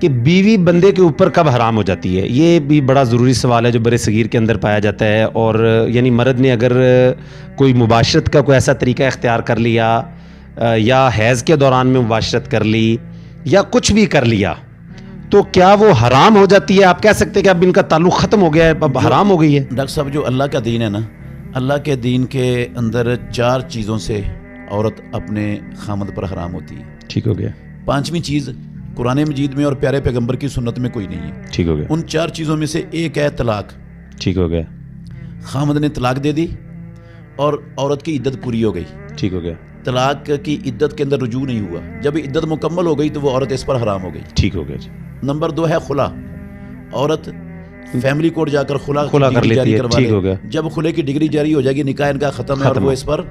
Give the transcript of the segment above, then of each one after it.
کہ بیوی بندے کے اوپر کب حرام ہو جاتی ہے؟ یہ بھی بڑا ضروری سوال ہے جو برے صغیر کے اندر پایا جاتا ہے. اور یعنی مرد نے اگر کوئی مباشرت کا کوئی ایسا طریقہ اختیار کر لیا یا حیض کے دوران میں مباشرت کر لی یا کچھ بھی کر لیا تو کیا وہ حرام ہو جاتی ہے؟ آپ کہہ سکتے ہیں کہ اب ان کا تعلق ختم ہو گیا ہے، اب حرام ہو گئی ہے؟ ڈاکٹر صاحب، جو اللہ کا دین ہے نا، اللہ کے دین کے اندر 4 چیزوں سے عورت اپنے خامد پر حرام ہوتی ہے. ٹھیک ہو گیا. 5ویں چیز قرآن مجید میں اور پیارے پیغمبر کی سنت میں کوئی نہیں ہے. ٹھیک ہو گیا. ان 4 چیزوں میں سے ایک ہے طلاق. ٹھیک ہو گیا. خامد نے طلاق دے دی اور عورت کی عدت پوری ہو گئی. ٹھیک ہو گیا. طلاق کی عدت کے اندر رجوع نہیں ہوا. جب عدت مکمل ہو گئی تو وہ عورت اس پر حرام ہو گئی. ٹھیک ہو گیا جی. نمبر 2 ہے خلا. عورت فیملی کورٹ جا کر خلا کر لیتی ہے. ٹھیک ہو گیا. جب خلے کی ڈگری جاری ہو جائے گی، نکاح ان کا ختم ہے اور وہ اس پر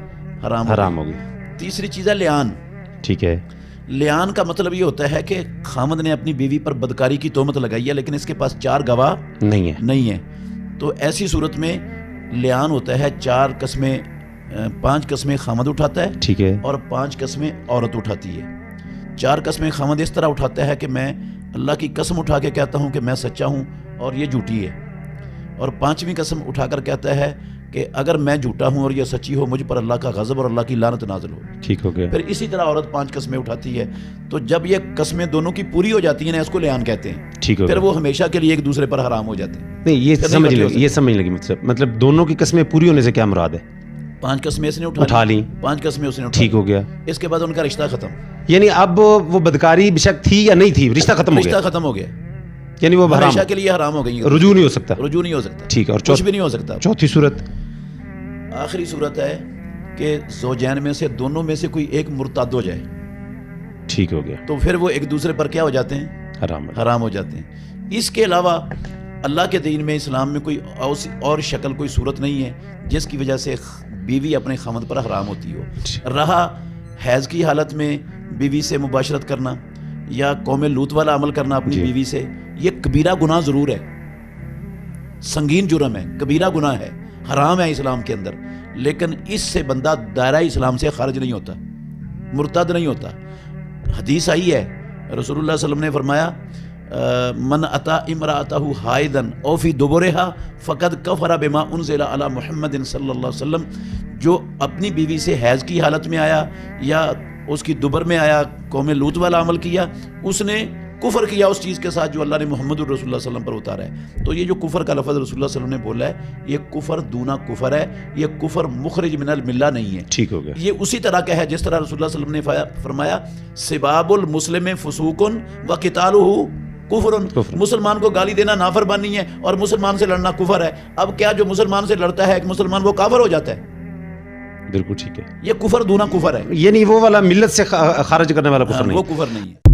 حرام ہو گئی. تیسری چیز ہے لیان. ٹھیک ہے. لیان کا مطلب یہ ہوتا ہے کہ خامد نے اپنی بیوی پر بدکاری کی تہمت لگائی ہے لیکن اس کے پاس 4 گواہ نہیں ہے. تو ایسی صورت میں لیان ہوتا ہے 5 قسمیں خامد اٹھاتا ہے. ٹھیک ہے. اور 5 قسمیں عورت اٹھاتی ہے. 4 قسمیں خامد اس طرح اٹھاتا ہے کہ میں اللہ کی قسم اٹھا کے کہتا ہوں کہ میں سچا ہوں اور یہ جھوٹی ہے. اور 5ویں قسم اٹھا کر کہتا ہے کہ اگر میں جھوٹا ہوں اور یہ سچی ہو، مجھ پر اللہ کا غضب اور اللہ کی لعنت نازل ہو. ٹھیک ہو گیا. پھر اسی طرح عورت 5 قسمیں اٹھاتی ہے. تو جب یہ قسمیں دونوں کی پوری ہو جاتی ہیں نا، اس کو لیان کہتے ہیں. ٹھیک ہو گیا. پھر وہ ہمیشہ کے لیے ایک دوسرے پر حرام ہو جاتے ہیں. نہیں، یہ سمجھ لگی مطلب دونوں کی قسمیں پوری ہونے سے کیا مراد ہے؟ 5 قسمیں اس نے اٹھا لی، 5 قسمیں اس نے اٹھا لی. ٹھیک ہو گیا. اس کے بعد ان کا رشتہ ختم. یعنی اب وہ بدکاری بے شک تھی یا نہیں تھی، رشتہ ختم ہو گیا. یعنی وہ ہمیشہ کے لیے حرام ہو گئی. رجوع نہیں ہو سکتا. ٹھیک ہے. اور کچھ بھی نہیں ہو سکتا. چوتھی صورت، آخری صورت ہے کہ زوجین میں سے دونوں میں سے کوئی ایک مرتد ہو جائے. ٹھیک ہو گیا. تو پھر وہ ایک دوسرے پر کیا ہو جاتے ہیں؟ حرام ہو جاتے ہیں. اس کے علاوہ اللہ کے دین میں، اسلام میں کوئی اور شکل، کوئی صورت نہیں ہے جس کی وجہ سے بیوی اپنے خامد پر حرام ہوتی ہو. رہا حیض کی حالت میں بیوی سے مباشرت کرنا یا قوم لوط والا عمل کرنا اپنی بیوی سے، یہ کبیرہ گناہ ضرور ہے، سنگین جرم ہے، کبیرہ گناہ ہے، حرام ہے اسلام کے اندر. لیکن اس سے بندہ دائرہ اسلام سے خارج نہیں ہوتا، مرتد نہیں ہوتا. حدیث آئی ہے، رسول اللہ صلی اللہ علیہ وسلم نے فرمایا من اتا امرأتہ حائضا او فی دبرہا فقد کفر بما انزل علی محمد صلی اللہ علیہ وسلم. جو اپنی بیوی سے حیض کی حالت میں آیا یا اس کی دبر میں آیا، قوم لوط والا عمل کیا، اس نے کفر کیا اس چیز کے ساتھ جو اللہ نے محمد رسول اللہ صلی اللہ علیہ وسلم پر اتارا ہے. تو یہ جو کفر کا لفظ رسول اللہ صلی اللہ علیہ وسلم نے بولا ہے، یہ کفر دونا کفر ہے، یہ کفر مخرج من الملہ نہیں ہے. ٹھیک ہو گیا. یہ اسی طرح کا ہے جس طرح رسول اللہ صلی اللہ علیہ وسلم نے فرمایا سباب المسلم فسوق وقتالہ کفر. مسلمان کو گالی دینا نافرمانی ہے اور مسلمان سے لڑنا کفر ہے. اب کیا جو مسلمان سے لڑتا ہے ایک مسلمان، وہ کافر ہو جاتا ہے؟ بالکل ٹھیک ہے. یہ کفر دونا کفر ہے، یعنی وہ والا ملت سے خارج کرنے والا کفر نہیں. وہ کفر نہیں ہے.